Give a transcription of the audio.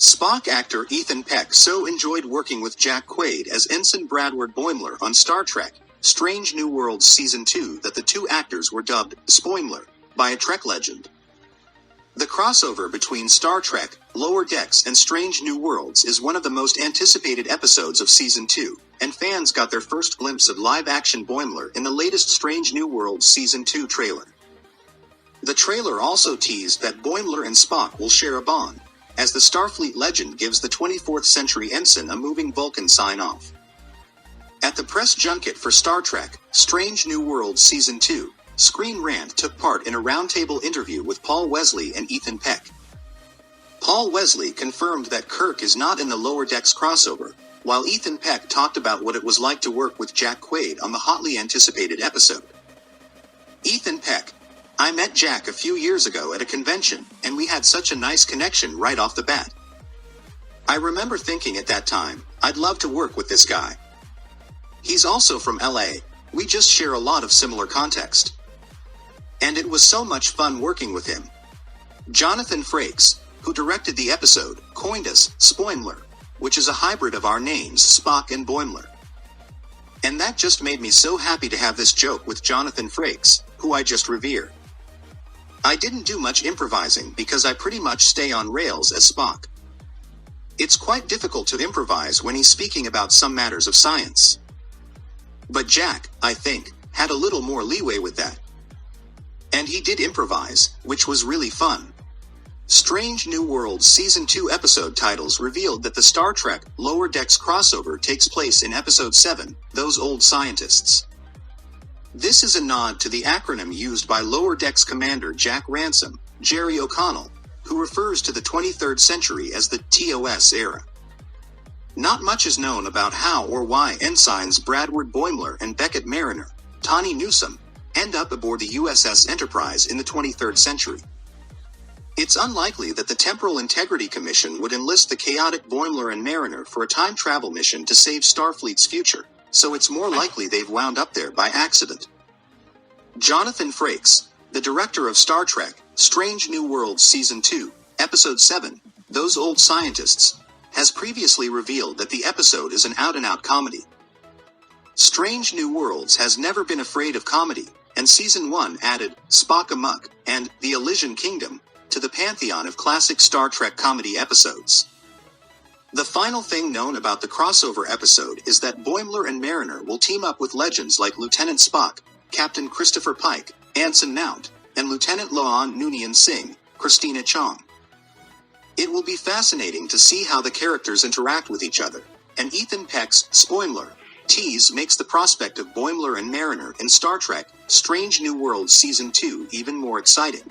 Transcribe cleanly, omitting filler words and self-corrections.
Spock actor Ethan Peck so enjoyed working with Jack Quaid as Ensign Bradward Boimler on Star Trek, Strange New Worlds Season 2 that the two actors were dubbed Spoimler by a Trek legend. The crossover between Star Trek, Lower Decks and Strange New Worlds is one of the most anticipated episodes of Season 2, and fans got their first glimpse of live-action Boimler in the latest Strange New Worlds Season 2 trailer. The trailer also teased that Boimler and Spock will share a bond, as the Starfleet legend gives the 24th century ensign a moving Vulcan sign-off. At the press junket for Star Trek, Strange New Worlds Season 2, Screen Rant took part in a roundtable interview with Paul Wesley and Ethan Peck. Paul Wesley confirmed that Kirk is not in the Lower Decks crossover, while Ethan Peck talked about what it was like to work with Jack Quaid on the hotly anticipated episode. Ethan Peck: I met Jack a few years ago at a convention, and we had such a nice connection right off the bat. I remember thinking at that time, I'd love to work with this guy. He's also from LA, we just share a lot of similar context. And it was so much fun working with him. Jonathan Frakes, who directed the episode, coined us Spoimler, which is a hybrid of our names Spock and Boimler. And that just made me so happy to have this joke with Jonathan Frakes, who I just revere. I didn't do much improvising because I pretty much stay on rails as Spock. It's quite difficult to improvise when he's speaking about some matters of science. But Jack, I think, had a little more leeway with that. And he did improvise, which was really fun. Strange New Worlds Season 2 episode titles revealed that the Star Trek Lower Decks crossover takes place in Episode 7, Those Old Scientists. This is a nod to the acronym used by Lower Decks Commander Jack Ransom, Jerry O'Connell, who refers to the 23rd century as the TOS era. Not much is known about how or why Ensigns Bradward Boimler and Beckett Mariner, Tawny Newsome, end up aboard the USS Enterprise in the 23rd century. It's unlikely that the Temporal Integrity Commission would enlist the chaotic Boimler and Mariner for a time travel mission to save Starfleet's future, so it's more likely they've wound up there by accident. Jonathan Frakes, the director of Star Trek, Strange New Worlds Season 2, Episode 7, Those Old Scientists, has previously revealed that the episode is an out-and-out comedy. Strange New Worlds has never been afraid of comedy, and Season 1 added Spock Amok and The Elysian Kingdom to the pantheon of classic Star Trek comedy episodes. The final thing known about the crossover episode is that Boimler and Mariner will team up with legends like Lieutenant Spock, Captain Christopher Pike, Anson Mount, and Lieutenant Loan Noonien Singh, Christina Chong. It will be fascinating to see how the characters interact with each other, and Ethan Peck's Spoimler tease makes the prospect of Boimler and Mariner in Star Trek Strange New Worlds Season 2 even more exciting.